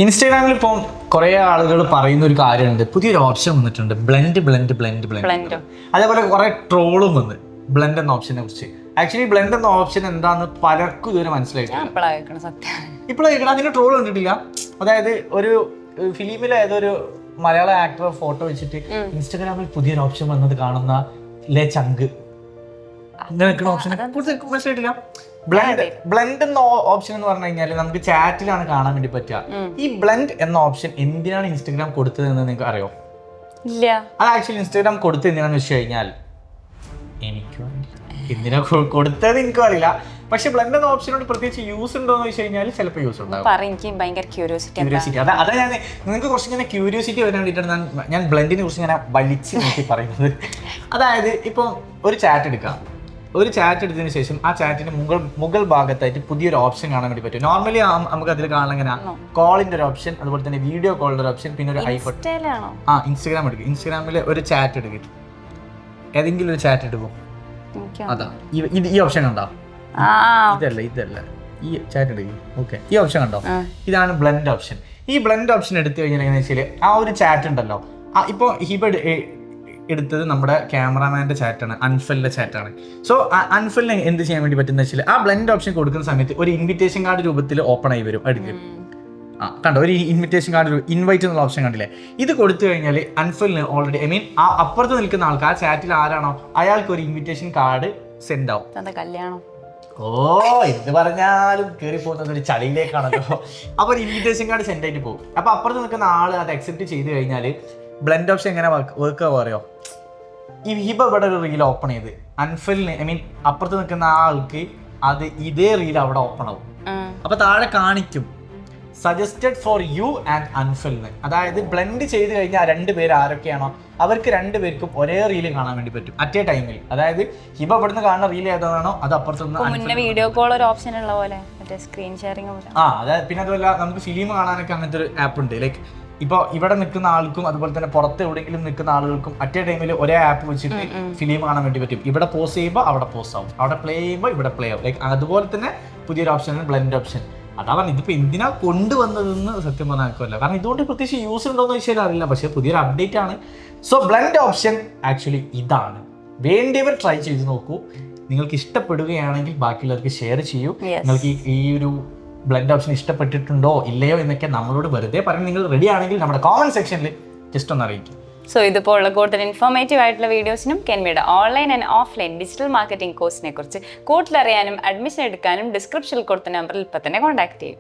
ഇൻസ്റ്റാഗ്രാമിൽ ഇപ്പോൾ കുറേ ആളുകൾ പറയുന്ന ഒരു കാര്യമുണ്ട്, പുതിയൊരു ഓപ്ഷൻ വന്നിട്ടുണ്ട്, ബ്ലെൻഡ്. അതേപോലെ കുറേ ട്രോളും വന്ന് ബ്ലെൻഡ് എന്ന ഓപ്ഷനെ കുറിച്ച്. ആക്ച്വലി ബ്ലെൻഡ് എന്ന ഓപ്ഷൻ എന്താണെന്ന് പലർക്കും ഇതുവരെ മനസ്സിലായിട്ടില്ല. ഇപ്പോഴാണ് അതിന്റെ ട്രോൾ കണ്ടിട്ടില്ല. അതായത് ഒരു ഫിലിമിലെ ഏതൊരു മലയാള ആക്ടർ ഫോട്ടോ വെച്ചിട്ട് ഇൻസ്റ്റാഗ്രാമിൽ പുതിയൊരു ഓപ്ഷൻ വന്നത് കാണുന്ന ചങ്ക് ഓപ്ഷനെ മനസ്സിലായിട്ടില്ല. ബ്ലെൻഡ് എന്ന ഓപ്ഷൻ എന്ന് പറഞ്ഞു കഴിഞ്ഞാൽ നമുക്ക് ചാറ്റിലാണ് കാണാൻ വേണ്ടി പറ്റുക. ഈ ബ്ലെൻഡ് എന്ന ഓപ്ഷൻ എന്തിനാണ് ഇൻസ്റ്റാഗ്രാം കൊടുത്തതെന്ന് നിങ്ങൾക്ക് അറിയോ? ഇല്ല. അത് ആക്ച്വലി ഇൻസ്റ്റാഗ്രാം കൊടുത്തത് എന്തിനാന്ന് വെച്ച് കഴിഞ്ഞാൽ എനിക്കും എന്തിനാ കൊടുത്തത് എനിക്കും അറിയില്ല. പക്ഷെ ബ്ലെൻഡ് എന്ന ഓപ്ഷനോട് പ്രത്യേകിച്ച് യൂസ് ഉണ്ടോ എന്ന് വെച്ച് കഴിഞ്ഞാൽ ചിലപ്പോൾ യൂസ് ഉണ്ടാവും. അതാ ഞാൻ നിങ്ങൾക്ക് കുറച്ച് ഇങ്ങനെ ക്യൂരിയോസിറ്റി വരാൻ വേണ്ടിയിട്ടാണ് ഞാൻ ബ്ലെൻഡിനെ കുറിച്ച് ഇങ്ങനെ വലിച്ച് നോക്കി പറയുന്നത്. അതായത് ഇപ്പം ഒരു ചാറ്റ് എടുക്കാം. ഒരു ചാറ്റ് എടുത്തതിന് ശേഷം ആ ചാറ്റിന്റെ മുകൾ ഭാഗത്തായിട്ട് പുതിയൊരു ഓപ്ഷൻ കാണാൻ വേണ്ടി പറ്റും. നോർമലി നമുക്ക് അതിൽ കാണാൻ ഇങ്ങനെ കോളിന്റെ ഒരു ഓപ്ഷൻ, അതുപോലെ തന്നെ വീഡിയോ കോളിന്റെ ഒരു ഓപ്ഷൻ, പിന്നെ ഒരു ഐഫോൺ. ഇൻസ്റ്റാഗ്രാം എടുക്കും. ഇൻസ്റ്റാഗ്രാമിൽ ഒരു ചാറ്റ് എടുക്കും, ഏതെങ്കിലും ഒരു ചാറ്റ് എടുക്കും. അതാ ഈ ഓപ്ഷൻ കണ്ടോ? ഇതല്ല ഈ ചാറ്റ് എടുക്കും. ഓക്കെ, ഈ ഓപ്ഷൻ കണ്ടോ? ഇതാണ് ബ്ലെൻഡ് ഓപ്ഷൻ. ഈ ബ്ലെൻഡ് ഓപ്ഷൻ എടുത്തു കഴിഞ്ഞാൽ എങ്ങനെയാ വെച്ചാൽ ആ ഒരു ചാറ്റ് ഉണ്ടല്ലോ, ഇപ്പോൾ ഹിബ എടുത്തത് നമ്മുടെ ക്യാമറാമാൻ്റെ ചാറ്റാണ്, അൻഫലിൻ്റെ ചാറ്റാണ്. സോ അൻഫലിന് എന്ത് ചെയ്യാൻ വേണ്ടി പറ്റുന്ന വെച്ചാൽ ആ ബ്ലെൻഡ് ഓപ്ഷൻ കൊടുക്കുന്ന സമയത്ത് ഒരു ഇൻവിറ്റേഷൻ കാർഡ് രൂപത്തിൽ ഓപ്പൺ ആയി വരും. എടുക്കും. കണ്ടോ, ഒരു ഇൻവിറ്റേഷൻ കാർഡ്, ഇൻവൈറ്റ് എന്നുള്ള ഓപ്ഷൻ കണ്ടില്ലേ? ഇത് കൊടുത്തു കഴിഞ്ഞാൽ അൻഫലിന് ഓൾറെഡി ആ അപ്പുറത്ത് നിൽക്കുന്ന ആൾക്ക്, ആ ചാറ്റിൽ ആരാണോ അയാൾക്ക് ഒരു ഇൻവിറ്റേഷൻ കാർഡ് സെൻഡ് ആവും. കല്യാണം എന്ത് പറഞ്ഞാലും കയറി പോകുന്നത് ഒരു ചളിയിലേക്കാണല്ലോ. അപ്പൊ ഒരു ഇൻവിറ്റേഷൻ കാർഡ് സെൻഡ് ആയിട്ട് പോകും. അപ്പൊ അപ്പുറത്ത് നിൽക്കുന്ന ആള് അത് അക്സെപ്റ്റ് ചെയ്ത് കഴിഞ്ഞാൽ ബ്ലെൻഡ് ഓപ്ഷൻ എങ്ങനെ വർക്ക് പറയോ? ഈ ഹിബ ഇവിടെ ഒരു റീൽ ഓപ്പൺ ചെയ്ത് അൻഫലിന് അപ്പുറത്ത് നിൽക്കുന്ന ആൾക്ക് അത് ഇതേ റീൽ അവിടെ ഓപ്പൺ ആവും. അപ്പൊ താഴെ കാണിക്കും സജസ്റ്റഡ് ഫോർ യു ആൻഡ് അൻഫലിന്. അതായത് ബ്ലെൻഡ് ചെയ്ത് കഴിഞ്ഞാൽ രണ്ടുപേർ ആരൊക്കെയാണോ അവർക്ക് രണ്ടുപേർക്കും ഒരേ റീല് കാണാൻ വേണ്ടി പറ്റും അറ്റ് എ ടൈമിൽ. അതായത് ഹിബ ഇവിടുന്ന് കാണുന്ന റീൽ ഏതാണോ അത് അപ്പുറത്തുനിന്ന് വീഡിയോ കോൾ ഒരു ഓപ്ഷൻ ഉള്ള പോലെ സ്ക്രീൻ ഷെയറിംഗ്. അതായത് പിന്നെ അതുപോലെ നമുക്ക് ഫിലിം കാണാനൊക്കെ അങ്ങനത്തെ ഒരു ആപ്പ് ഉണ്ട്. ലൈക്ക് ഇപ്പോൾ ഇവിടെ നിൽക്കുന്ന ആൾക്കും അതുപോലെ തന്നെ പുറത്ത് എവിടെയെങ്കിലും നിൽക്കുന്ന ആളുകൾക്കും അറ്റ് എ ടൈമിൽ ഒരേ ആപ്പ് വെച്ചിട്ട് ഫിലിം കാണാൻ വേണ്ടി പറ്റും. ഇവിടെ പോസ് ചെയ്യുമ്പോൾ അവിടെ പോസ് ആവും, അവിടെ പ്ലേ ചെയ്യുമ്പോൾ ഇവിടെ പ്ലേ ആവും. ലൈക്ക് അതുപോലെ തന്നെ പുതിയൊരു ഓപ്ഷനാണ് ബ്ലെൻഡ് ഓപ്ഷൻ. അതാ പറഞ്ഞത്, ഇതിപ്പോൾ എന്തിനാ കൊണ്ടുവന്നതെന്ന് സത്യം പറഞ്ഞാൽ ആർക്കുമല്ല. കാരണം ഇതുകൊണ്ട് പ്രത്യേകിച്ച് യൂസ് ഉണ്ടോയെന്ന് വെച്ചാൽ അറിയില്ല, പക്ഷേ പുതിയൊരു അപ്ഡേറ്റ് ആണ്. സോ ബ്ലെൻഡ് ഓപ്ഷൻ ആക്ച്വലി ഇതാണ്. വേണ്ടിയവർ ട്രൈ ചെയ്ത് നോക്കൂ. നിങ്ങൾക്ക് ഇഷ്ടപ്പെടുകയാണെങ്കിൽ ബാക്കിയുള്ളവർക്ക് ഷെയർ ചെയ്യൂ. നിങ്ങൾക്ക് ഈ ഒരു ബ്ലെൻഡ് ഓപ്ഷൻ ഇഷ്ടപ്പെട്ടിട്ടുണ്ടോ ഇല്ലയോ എന്നൊക്കെ നമ്മളോട് വെറുതെ പറഞ്ഞ് നിങ്ങൾ റെഡി ആണെങ്കിൽ നമ്മുടെ കോമന്റ് സെക്ഷനിൽ ജസ്റ്റ് ഒന്ന് അറിയിക്കും. സോ ഇതുപോലുള്ള കൂടുതൽ ഇൻഫോർമേറ്റീവ് ആയിട്ടുള്ള വീഡിയോസിനും കെൻവിയുടെ online and offline digital marketing കോഴ്സിനെ കുറിച്ച് കൂടുതൽ അറിയാനും അഡ്മിഷൻ എടുക്കാനും ഡിസ്ക്രിപ്ഷനിൽ കൊടുത്ത നമ്പറിൽ ഇപ്പം തന്നെ കോൺടാക്ട് ചെയ്യും.